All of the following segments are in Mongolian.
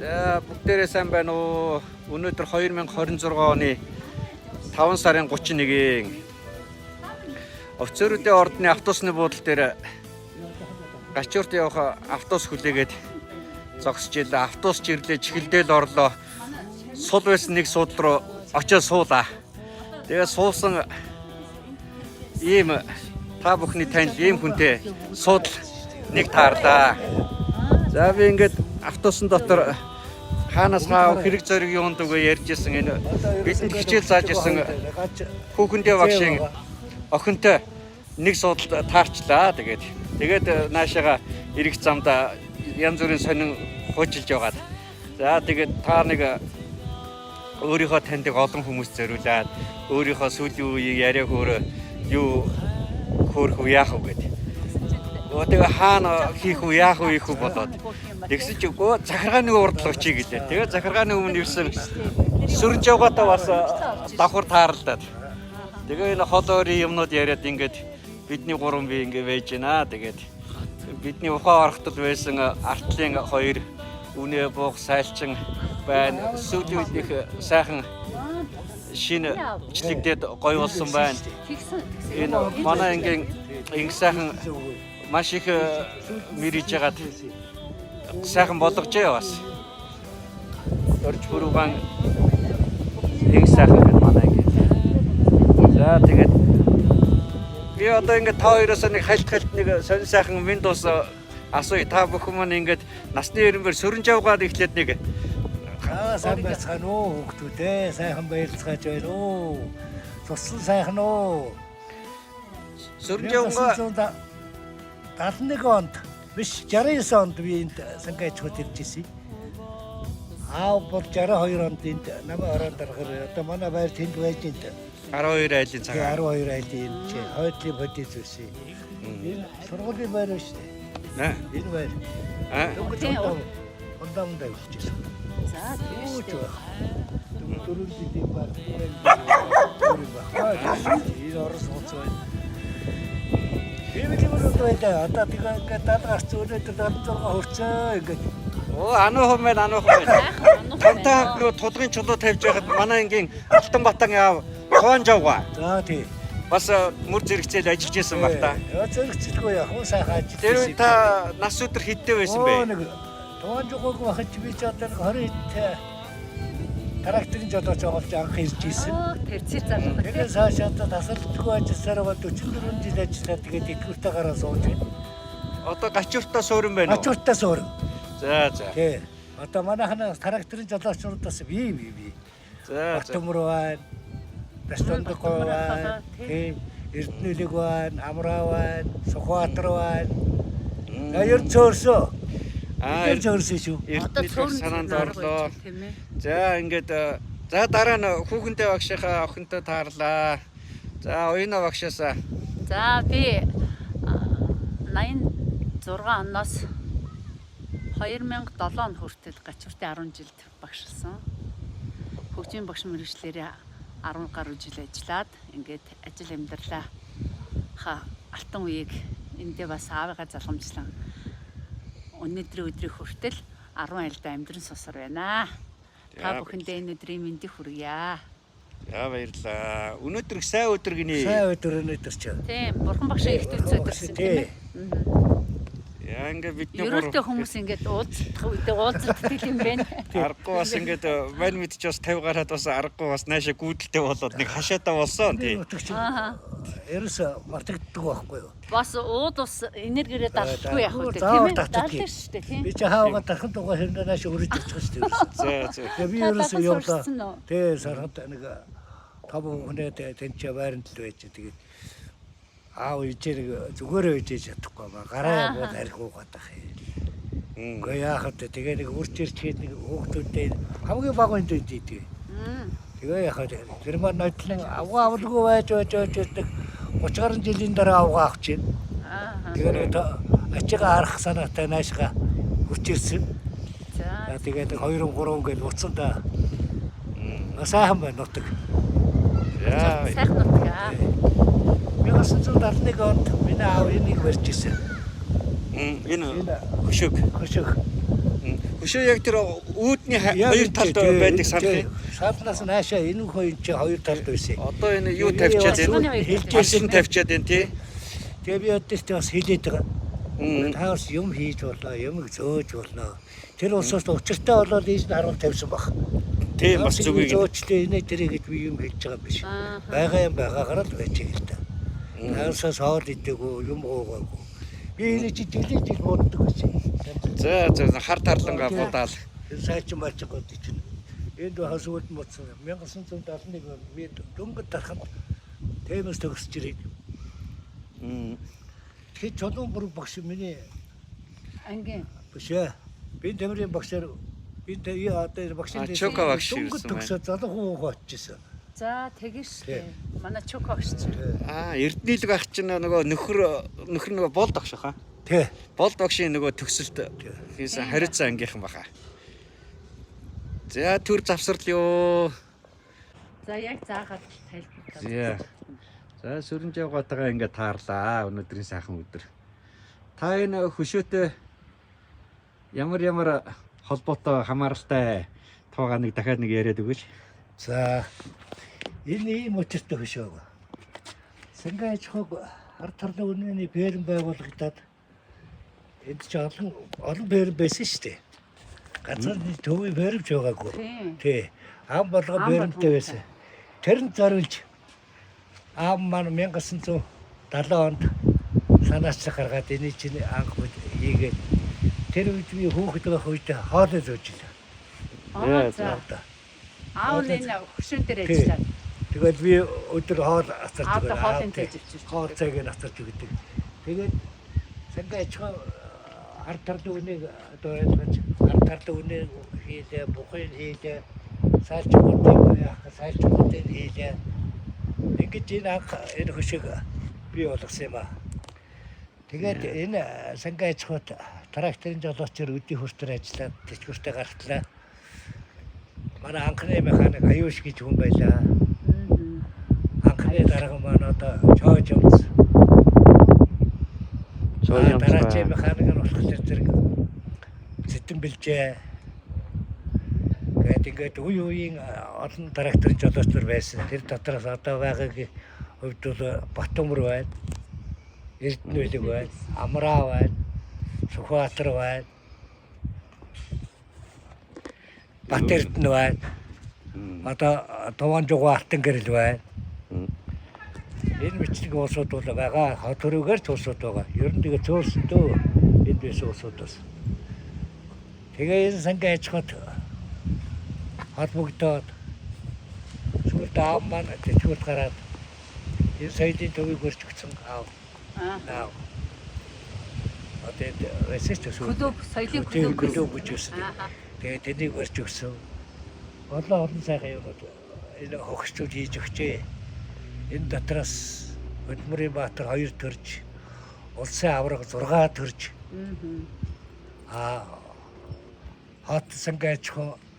За бүгдээрээ сайн байна уу? Өнөөдөр 2026 оны 5 сарын 31-ийн Офицеруудын ордны автобусны буудлын дээр Гачуурт явах автобус хүлээгээд зогсож илээ. Автобус жирлээ, чихэлдээл орлоо. Сул байсан нэг суудал руу очиж суулаа. Тэгээ суусан ийм та бүхний танил ийм хүнтэй суудал нэг таарлаа. За би ингээд автобусын дотор хаанаас хаа хэрэг зориг юунд үгээ ярьж исэн энэ бидэнд хичээл зааж исэн хүүхэндээ багшийн охинтой нэг суудалд таарчлаа. Тэгээд наашаага ирэх замда янз бүрийн сонин хуужилж байгаад. За тэгээд та нэг өөрийнхөө таньдаг олон хүмүүс зориулаад өөрийнхөө сүүлийн үеийг яриаг өөрөө юу хөөх үү яах вэ гэдэг. Тэгээ хаана хийх үү яах вэ их болоод тэгсэж өгөө захиргааны урд л очие гэлээ. Тэгээ захиргааны өмнө ирсэн сүрж явгаатаа бас давхар таарлаад. Тэгээ энэ холоорын юмнууд яриад ингээд бидний гурван бие ингээд байж гинэ. Тэгээд бидний ухаан орохтод байсан артлын хоёр үнэ буух сайлчин байна. Сүүлийн үед их сайхан шинэ члэгдээд гоё болсон байна. Энэ манай ингээ сайхан маш их мэрэж ягаад сайхан болгожээ бас. Орж бүрүүган их сайхан байна манай ингээ. За тэгээд би одоо ингээ та хоёроос нэг хальт нэг сонь сайхан Windows асууя. Та бүхэн маань ингээд насны ирэмээр сөрөнж авгаад ихлээд нэг сайн байцгаана уу хүүхдүүдээ, сайхан баярлцгааж байна уу. Туссан сайхан уу. Сөрөнж авгаа 71 онд биш 69 онд би энд сангайчхад ирж ирсэн. Бол 62 онд энд намайг ороод дарахаар одоо манай байр тэнд байж энд 12 айлын цагаан 12 айлын чи хойдлын бодис үсэ. Энэ сургуулийн байр биш үү? Нэ. Энэ байр. Ондамд авчихсан. За тийм. Дөрөв жилийн баг. Энэ орос хоцоо. Библийн одоо тэгээ даалгаарч өнөөдөр 76 хүрсэн ингээд. Оо ануу хүмүүс. Тантаа нөө тулгын чулуу тавьж байхад манай ангийн Алтан батан яав тоонж авгаа. За тий. Бас мөр зэрэгцээл ажиллаж исэн баг та. Зэрэгцэлгүй яах уу сайхан ажиллаж. Тэр үед та нас өдөр хиттэй байсан бэ? Тоонж байгаагүй бахад би ч одоо 20 тракторын жолооч оолж анх ирж ирсэн. Тэрцээ залуу. Тэгээд цаашаа тасалдгүй ажилласаар 44 жил ажиллаад тэгээд итгэвртэй гараа сууж байна. Одоо Гачууртаа суурин байна уу? Гачууртаа суурин. За. Тий. Одоо манайхаа тракторын жолоочнуудаас би. За. Автомор байна. Ресторантгүй байна. Тий. Эрдэнэлэг байна, Амраа байна, Сүхбаатар байна. Аяр цөөрсөө. Цөөрсөн шүү. Эрдэнэлэг санаанд орлоо. За ингээд за дараа нь хүүхэндээ багшийнхаа охинтой таарлаа. За оюуна багшаасаа. За би 86 оноос 2007 он хүртэл Гачууртын 10 жилд багшилсан. Хөгжмийн багш мэргэжлэрээ 10 гаруй жил ажиллаад ингээд ажил амьдралаа алтан үеийг эндээ бас аавыгаа залгамжлан өнөөдрийн өдрийг хүртэл 10 айлдаа амьдран сусар байна. Та бүхэндээ энэ өдрийн мэндийг хүргье. За баярлалаа. Өнөөдөр сайн өдөр гинэ. Сайн өдөр өнөөдөр ч. Тийм, бурхан багшийн их төц өдөрсөн тийм ээ. Яа ингээд бидний ерөөтэй хүмүүс ингээд уулздаг юм байна. Аргагүй бас ингээд мань мэдч бас 50 гараад бас аргагүй бас наашаа гүйдэлтэй болоод нэг хашаатаа болсон тий. Ерөөс мартагддаг байхгүй юу? Бас ууд ус энергиэрээ дарлахгүй яах вэ тийм ээ? Дарлаа шүү дээ тийм. Би ч хаагаа дахин дугаа хэрнээ наашаа өрөж ирчих шүү дээ. За. Би ерөөс явлаа. Тий, сархад нэг 5 хүнээ тэнцээ байранд л байж тэгээд аав ижээр зүгээрээ ижиж чадахгүй ба гараа яваад архив гадах юм. Гэ яахад тэгээ нэг үрч ирч хэд нэг хүүхдүүдтэй хамгийн баг үнд идэв. Тэгээ яхад тэр маань нотлон авгалгүй байж нэг 30 гаруй жилийн дараа авгаа авч байна. Тэгээ ачигаа харах санаатай наашгаа үрч ирсэн. За тэгээд 2 3 гээд уцанда сайхан байна нутаг. Яа. Сайхан нутаг. 1971 онд миний аав энийг барьж ирсэн. Энэ хөшөг. Өшөө яг тэр үүдний хоёр талд байдаг санах юм. Садлаас наашаа энэ хоёр чи хоёр талд байсан. Одоо энэ юу тавьчаад энэ хэлжсэн тавьчаад энэ тий. Тэгээ би өдөртөө бас хэлээд байгаа. Таас юм хийж болоо, юм зөөж болоо. Тэр улсаас учиртай болоод ийж харуул тавьсан баг. Тийм бас зүгийг зөөчлээ энэ тэрэг гэж би юм хэлж байгаа биш. Байгаа юм байгаагаар л байж байгаа л та. Таасаас хоол идэггүй, юм уугаагүй. Би энэ чи жилиж боддог гэсэн. За хар тарлангаа будаал. Сайч марч гот чинь. Энд хасуулт моцсон 1971 он би дөнгөж тархад темэс төгсөж ирээд. Тэгэхээр чулуун бүр багш миний Ангийн. биш ээ. Би Тэмрийн багшаар би одоо багшийн Чока багш ирсэн байна. төгсөж залуу хуу очижсэн. За тэгэж штэ. Манай чок багш чинь. Эрдэнэлэг ах чинь нөгөө нөхөр нөгөө болд багш хаа. Тий. Болд багшийн нөгөө төгсөлт хийсэн харилцаа ангийнхан баха. За төр завсрал юу. За яг заагаад тайлбарлаа. За. За сүрэнжээ готойгоо ингээ таарлаа. Өнөөдрийн сайхан өдөр. Та энэ хөшөөтэй ямар холбоотой хамааралтай туугаа нэг дахиад нэг яриад өгөөч. За энэ ийм учиртай хөшөө. Сангайч хог ард тарлын үнэний бэрэн байгуулагдаад энд ч олон бэрэн байсан шүү дээ. Газар төвийн бэрэмж байгаагүй. Тий. Ам болго бэрэмтэй байсан. Тэр нь зориулж ам маань 1970 онд санаачлах гаргаад энэ чинь анх хийгээд тэр үед би хүүхэд байх үед хоолой зөөж илээ. За. Аав энэ хөшөө дээр ажиллаад. Тэгээд би өдөр хоол ацарч байгаа. Хоолын төживч. Хоол цайг нь ацарч өгдөг. Тэгээд сангайч ард тарлын үнийг одоо ойлгож ард тарлын үнийг хийлээ, бухыг хийлээ, сайлчгуудыг хийлээ. Ингэж энэ анх энэ хөшөөг бий болгосон юм аа. Тэгээд энэ сангайч хот тракторын жолоочор өдний хүртээр ажиллаад тэтгэвртэй гартлаа. Манай анхны механик Аюуш гэж хүн байлаа. Анхны дарга маань одоо Чойж юмс. Дараагийн механик нь болохоор зэрэг Сэтэн бэлжээ. Тэгээд үеийн олон тракторын жолоочор байсан. Тэр дотроос одоо байгаагийн хувьд бол Батөмөр байна. Эрдэнэлэг байна. Амраа байна. Сүхбаатар байна. Бат Эрдэнэ байна. Одоо Туванжуга Алтан гэрэл байна. Энэ мэтлэг улсууд бол байгаа. Хот төрөөр ч улсууд байгаа. Ер нь тэгээ цөөрсөн дөө энд байсан улсуудаас. Тэгээ энэ сангайч хот холбогдоод сүлд аав маань тэтгэврт гараад энэ соёлын төвийг өрч өгсөн аав. Одоо эсэж клуб соёлын клуб гэж үсэн. Тэгээд тэнийг өрч өгсөн. Олон сайхан юмуд энэ хогсчууд хийж өгчээ. Энэ дотроос Хөдмөрийн Баатар 2 төрж, улсын авраг 6 төрж. Хот сангайч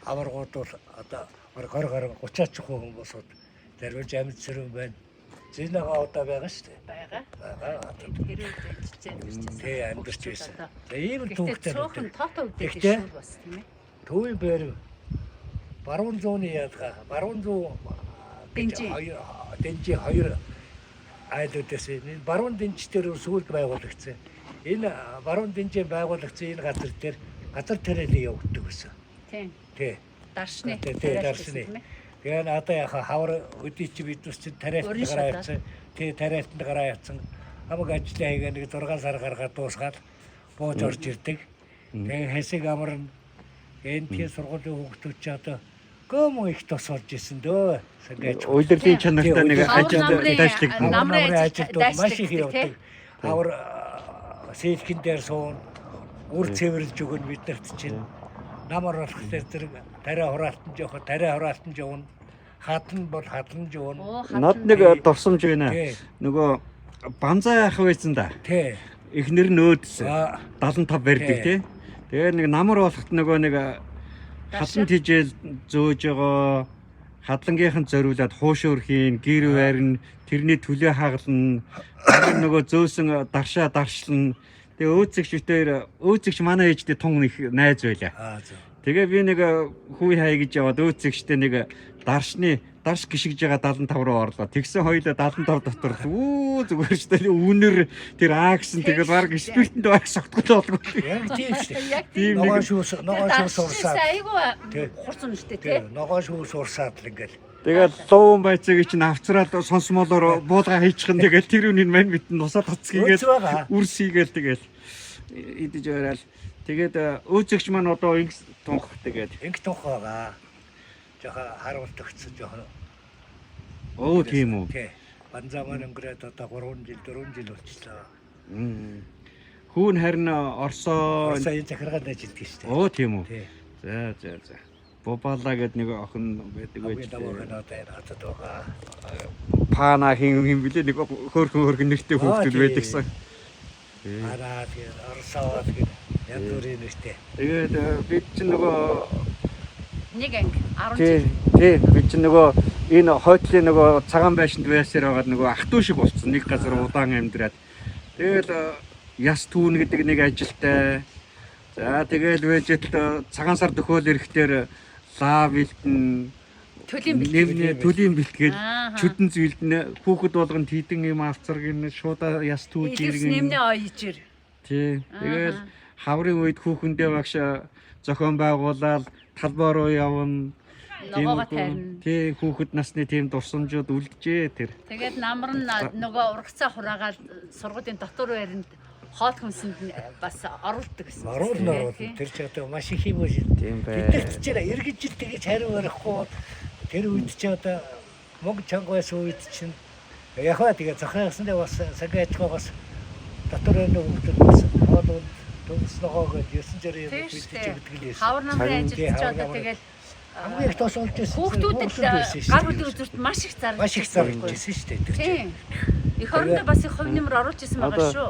аваргууд бол одоо 20-30 хүмүүсүүд зарвж амьд сэрүүн байна. Зинага одоо байгаа шүү дээ. Байгаа. Хэрэг ажиллаж байна. Тий, амьдч байсан. Ийм түүхтэй. Цөөхөн тоотоо үдээд шүү бас тийм ээ. Төвийн бэр баруун зууны ядгаа, баруун зүү Дэнжи 2 айлуудаас энэ баруун дэнж дээр сүүлд байгуулагдсан. Энэ баруун дэнжээ байгуулагдсан энэ газар дээр газар тариалан явагддаг гэсэн. Тийм. Тий. Даршны. Тий, даршны. Тэгээ надаа яха хавар өдий чи биднес чи тариалтанд гараа явсан. Тий, тариалтанд гараа явсан. Хамаг ажиллаа хийгээ нэг 6 сар гаргаад дуусгаад бууж орж ирдэг. Тэгээ хэсэг амарна. Энэ тий сургуулийн хүүхдүүд чи одоо гомоо их тосолж исэн дөө. Сангайч. Удирдлагын чанартай нэг ажил дайшлаг. Намрын ажилтнууд маш их явдаг. Хавар сэлхэн дээр суун үр цэвэрлж өгөн биднэрт чинь намар болох зэрэг тариа хураалтан явна. Хатан бол хатан явна. Над нэг дурсамж байна. Нөгөө банзаа ах байсан да. Тий. Эхнэр нь өөдс 75 барьдаг тий. Тэгээ нэг намар болохт нөгөө нэг хатан тижэл зөөж байгаа хадлангийнхан зориулаад хуушуур хийн, гэр байрна, тэрний төлөө хагална. Нөгөө зөөсөн даршаа даршлна. Тэгээ өөцөгч манай ээжтэй тун их найз байлаа. зөв. Тэгээ би нэг хүй хай гэж яваад өөцөгчтэй нэг дарш гიშгэж байгаа 75 руу орлоо. Тэгсэн хоёлоо 75 дотор зүгээр ч тэр үнэр тэр агсан тэгэл баг спиртэнд баг согтгол болгүй. Яг тийм шүү. Яг Тийм Ногоон нэг шүүс урсаад. айгүй хурцсан штэ тий. Ногоон шүүс урсаад л ингээл. тэгэл луун байцыг чинь авцраад сонсмолоор буулга хийчихэн тэгэл тэр үнийн мань битэн нусаад тоцгийгээд үрс хийгээл тэгэл идэж байрал. Тэгээд өөцөгч маань одоо инх тунх тэгээд Инг тунх байгаа. Жохо харуулт өгсөн жохо. оо тийм үү. Тий. Банзаа маань өнгөрөөд одоо 3 жил болчихлоо. Хүүн харин Оросоо Сая захиргаанд ажилладаг шүү дээ. оо тийм үү. Тий. За. Бобала гэд нэг охин байдаг байж. Даваа хатад байгаа. Пана хин блэ нэг хөөрхөн нэртэй хүүхдүүд байдагсан. Араа тий Оросоо тэгээд яг бүрийн нэртэй. Тэгээд бид чинь нөгөө Нэг анги 10 жил. тий бид чинь нөгөө энэ хойтлын нөгөө цагаан байшинд байсаар байгаад нөгөө ах トゥ шиг болцсон нэг газар удаан амьдраад. Тэгээд яс түүн гэдэг нэг ажилтай. За тэгэл вэжэл цагаан сар төхөөл эрэхтэр лав бэлтэн төлийн бэлтгэл чүдэн зүйлдэн хүүхэд болгонд хийдэн юм авцар гин шуудаа яс түүж иргэн. Нэмнээ оёжэр. Тий. Тэгэл хаврын үед хүүхэндээ багш зохион байгуулаад талбай руу явна. Ногоогоо тарина. Тий, хүүхэд насны тийм дурсамжууд үлджээ тэр. Тэгээд намар нь нөгөө ургацаа хураагаад сургуулийн дотор байранд хоол хүнсэнд бас оруулдаг гэсэн. Оруулна. Тэр ч одоо маш их юм шиг. Тийм бай. Бид ч эргэж жил тэгэж хариу барихгүй. Тэр үед ч одоо мөнгө чанга байсан үед чинь яхаа тэгээ зохиосондоо бас цагаан ажгаа бас дотор энэ хүмүүс бас хоол төгс ногоогоо 9 жирийн бэлдэж өгдөг лээс. Хавар намрын ажилч одоо тэгэл хамгийн их тос болж байсан. хүүхдүүдэд гар бүлийн үзүүрт маш их зарлж маш их зарлж байсан шүү дээ. Тэр чинь. Эх орондоо бас их хувь нэмэр оруулж исэн байгаа шүү.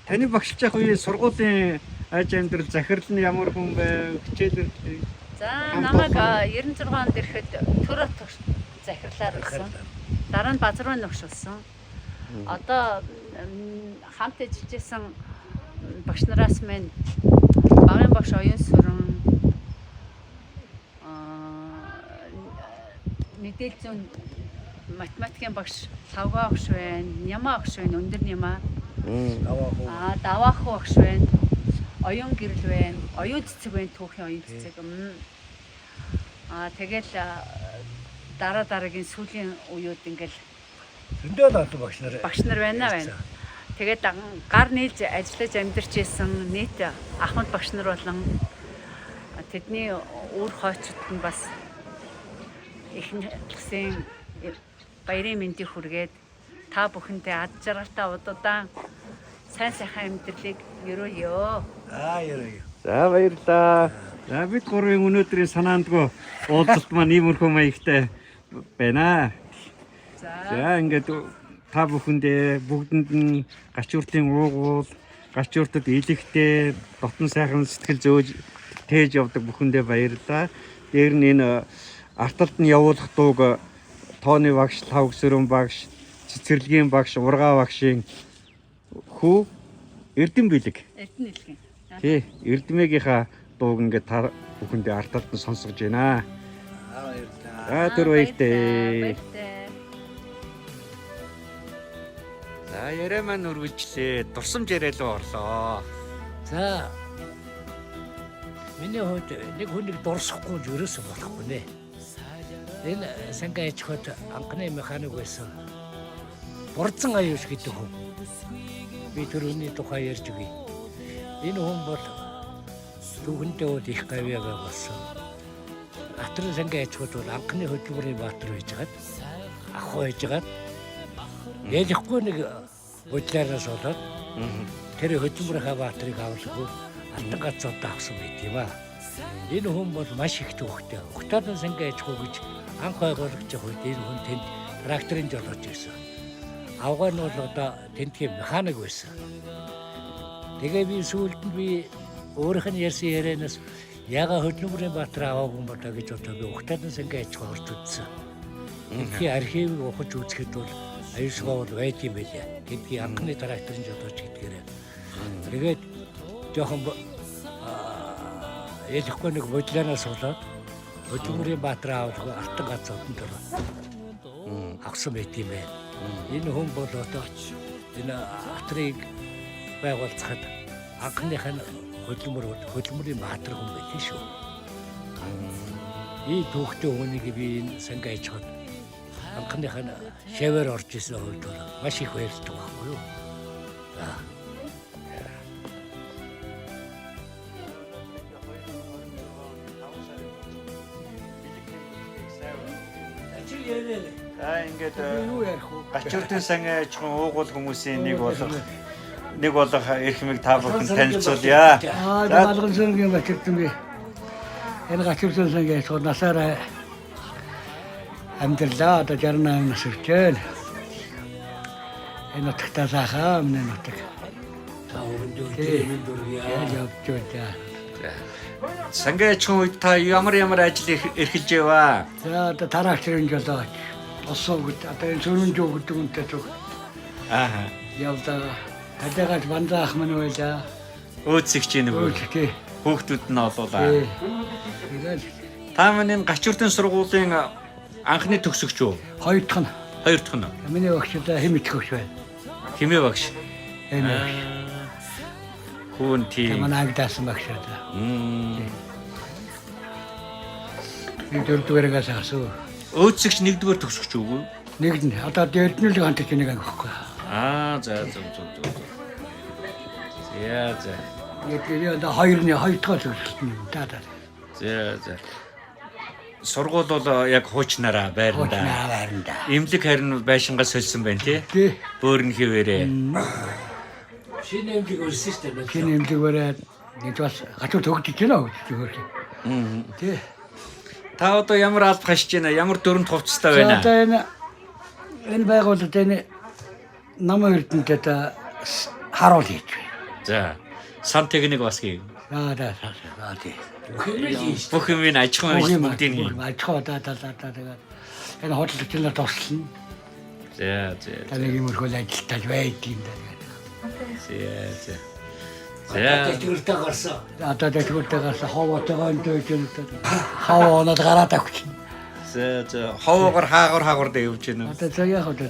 Таны багшилж явах үе сургуулийн аж амьдрал захирал нь ямар хүн байв? Хичээлэр. За намайг 96 онд ирэхэд төр отгош захирлаар болсон. Дараа нь базармын өгш болсон. Одоо хамт ажиллажсэн багш нараас минь багын багш оюун сүрэн мэдээлэл зүйн математикийн багш Савга багш байна, Няма багш байна, өндөр Няма. Даваах багш байна. Оюун гэрэл байна, оюун цэцэг байна, түүхийн оюун цэцэг. Тэгэл дараагийн сүүлийн үеуд ингээл зөндөө олон багш нар байна. Тэгээд гар нийлж ажиллаж амьдарч исэн нийт ахмад багш нар болон тэдний үр хойчид нь бас ихэнхсэн баярын мэндийг хүргээд та бүхэндээ ад жаргалтай удаадан сайн сайхан амьдралыг өрөөё. Өрөөё. За баярлалаа. За бид гурвын өнөөдрийн санаандгүй уулзалт маань иймэрхүү маягтай байна. За ингээд та бүхэндээ бүгдэнд нь гачууртын уугуул, гачууртад илэгтэй, дотн сайхан сэтгэл зөөж тээж явдаг бүхэндээ баярлалаа. Дээр нь энэ арталт нь явуулах дууг тооны багш, лавгсөрөн багш, цэцэрлэгийн багш, ургаа багшийн хүү Эрдэм бэлэг. Тий, Эрдэмэгийнхаа дууг ингээд та бүхэндээ арталт нь сонсгож байна. баярлалаа. Тэр баяртай. За яриа маань үргэлжлээ. Дурсамж яриалуу орлоо. За. Миний хувьд нэг хүнийг дурсахгүй л ерөөсөө болохгүй нэ. Энэ сангаа аж хот анхны механик байсан. Бурцан аюуш гэдэг хүн. Би тэр хүний тухай ярьж өгье. Энэ хүн бол түүхэндээ бол их гавьяага болсон. Атрын сангаа аж хот бол анхны хөдөлмөрийн баатар байжгаад ах байжгаад ялахгүй нэг бодлооноос болоод тэр хөдөлмөрийнхаа баатрыг авалгүй алтан гацууд авсан байт юм аа. Энэ хүн бол маш их төвхтэй. Ухтааны сангаа аж хот гэж анх ойлгож явах үед энэ хүн тэнд тракторын жолооч байсан. Авгаар нь бол одоо тентгийн механик байсан. Тэгээ би сүүлд нь би өөрийнх нь ярьсан ярианаас яга хөдөлмөрийн баатар аваагүй юм болоо гэж бодоод ухтааны сангаа аж хот орж үзсэн. Тентгийн архивыг ухаж үзэхэд бол аюулшгүй бол байд юм байлаа. Гэдгийг анхны тракторын жолооч гэдгээрээ. Тэгээд жоохон ялахгүй нэг бодлоноос болоод Хөдөлмөрийн Баатар аавлгүй алтан гац одонд авсан байт юм байна. Энэ хүн бол одоо энэ атрыг байгуулцахад анхных нь хөдөлмөрийн Баатар хүн байт шүү. И түүхтэй хүнийг би энэ сангаа ичход анхных нь шавар орж исэн хувьд маш их баярлалтай байхгүй юу. Ингээд Гачууртын сангийн аж ахуйн уугуул хүмүүсийн нэг болох эрхмийг та бүхэн танилцуулъя. Малгын сангийн Гачууртын би энэ Гачууртын сангийн аж ахуй насаараа амьдралаа одоо 68 нас хүртэл энэ утгатаа сахаа өмнө утг. Та өндөртэй Сангийн аж ахуйн үед та ямар ажил эрхэлж яваа? За одоо тараагчрын жолооч Осоо гэдэг одоо энэ сүрэн жоо гэдэг үнтэй зүг. Явда хадагаас бандаах мань байлаа. Өөцөгч нэг хүүхдүүд нь олуулаа. Та маань энэ Гачууртын сургуулийн анхны төгсөгч үү? Хоёр дахь нь. Миний багштай хэмээх хөвш байна. Хэмээ багш. Хүн тийм. Манай агдаасан багшаа. Би дөрөвдүгээрээс асуу. Өөцөгч нэгдүгээр төгсөгч үгүй? Нэгд нь. Одоо дөрөвдүгээр ганц нэг авахгүй. За. За. Тэгээд одоо хоёр дахь төгсөлтөн даа. За. Сургууль бол яг хуучнараа байранда. Имлэг харин байшингаас солисон байна тий? Бөөрн хിവэрээ. Шинэ имлэг өрсөн шүү дээ. Шинэ имлэг өрөөд нэг бас Гачуур төгсөж байна уу? Тий. Та одоо ямар алба хашиж байна? Ямар дөрөнд хувцастай байна? Одоо энэ байгууллагад энэ намын эрдэнэтэд харуул хийж байна. За. Сан техник бас хийн. Тий. Бүх юм аж ахуйн бүгдийг хийн. Аж ахуй тэгээд энэ хөдөлгч нар тослно. За. Таныг юмрхол ажилтал байдгийн даа. За. Тэтгэвртэй гарсан. Одоо тэтгэвртэй гарсан ховоотойгоо энэ хаваа оноод гараад авчих. За. Ховоогоор хаагуур дээр явж байна. Одоо за яг одоо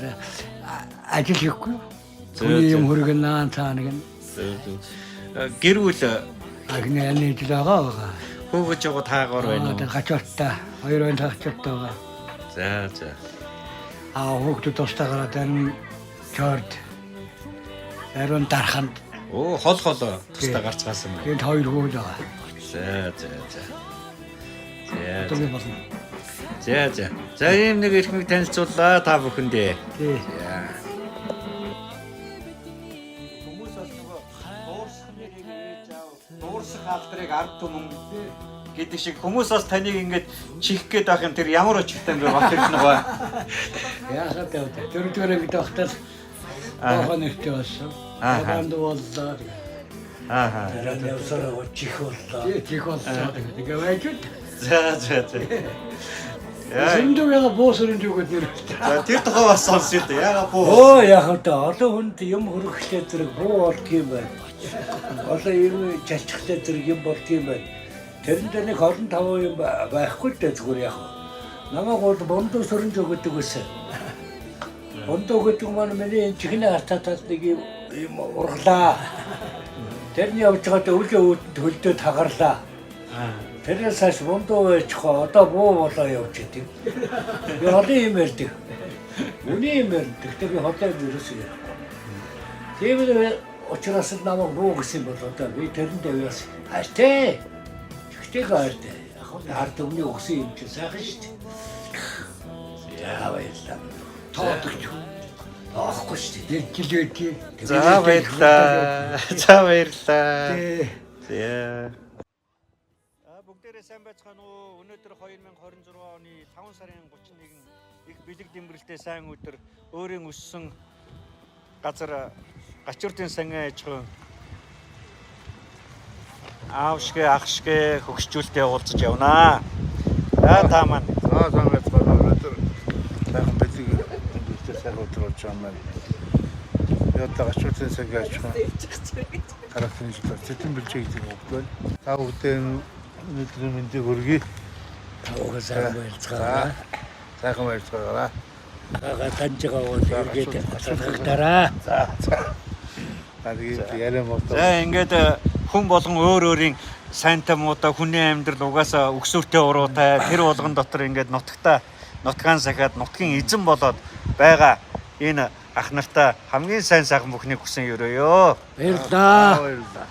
ажил хийхгүй. Түүний юм хөргөн цаанаг нь. Гэрүүл агны жил байгаа. хөөгж байгаа таагаар байна уу? Одоо Гачууртаа 2 байна Гачууртаа байгаа. За. Хүүхдүүд тустаагаар энэ чорд арон дарханд хол тустаа гарч гасан байна. Энд 2 хүүл байгаа. За ийм нэг эрхмийг танилцууллаа та бүхэндээ. Тий. Хүмүүс бас нөгөө дуурсах нэрийг ээж аав, дуурсах алдрыг ард түмэн гэдэг шиг хүмүүс бас таныг ингэж чих гээд байх юм тэр ямар очигтай юм бэ бат их нөгөө. Яагаад вэ? Дөрөвдүгээр ангид багтал ахаа нэртэй болсон. Банд боллоо. Явсараа чих боллоо. Чих боллоо. Тэгээ байж. За. Зөндөөгээ боосрын зүгт нэр. За тэр тухай бас сонсъё да. Яагаад буу? Яагаад та олон хүнд юм хөрөхлөө зэрэг буу болдгийм байна. Одоо юм чалчихлаа зэрэг юм болдгийм байна. Тэрэнд нэг 25 юм байхгүй л дээ зүгээр яг. Намайг бол бондоо сөрөн зүгт өгөөсөн. Бондоо гэдэг маань миний чихний хартатал нэг юм урглаа. Тэрний явж байгаад өвлөө өөдөнд хөлдөө тагарлаа. Тэрнээс хойш бондоо байчихоо одоо буу болоо явж идэв. Би холын юм ярьдаг. Үний юм ярьдаг. Тэгтээ би холын ерөөсөө ярихгүй. Тэгээд учраас намайг буу гэсэн бол одоо би тэрэнд яваас хааштай. Чихтэйг хайртай. Яг ард өмнө өгсөн юм чи сайхан шүү дээ. За баярлалаа. Тоодогч. Аахгүй шүү дээ. Жилээдээ. За баярлалаа. За. Бүгдээрээ сайн байцгаана уу? Өнөөдөр 2026 оны 5 сарын 31 их бэлэг дэмбэрэлтэй сайн өдөр өөрийн өссөн газар Гачууртын сангийн аж ахуйн аав шиг ах шиг хөгшчүүлтэй уулзаж явнаа. Та маань сайн байцгаана. Өнөөдөр сайхан бэлэг дэмбэрэлтэй сайн өдрөж байгаа юм. Ятаа гачуутай цагаач хаа. Харахын жил цэцэн бэлчээг тийм өгдөө. Та бүхэн өнөөдрийн мэндийг хүргэе. Тавга сайхан байлцгаараа. Сайхан баярлалаа. Ага таньжгаа үргээд асуултаараа. За. Тэгээд ярим уу. За ингээд хүн болгон өөр өөрийн сайнтай муутай хүний амьдрал угаасаа өксөртэй уруутай тэр болгон дотор ингээд нутгаан сахиад нутгийн эзэн болоод байгаа энэ ах нартай хамгийн сайн сайхан бүхнийг хүсэн өрөөё. Баярлалаа. Баярлалаа.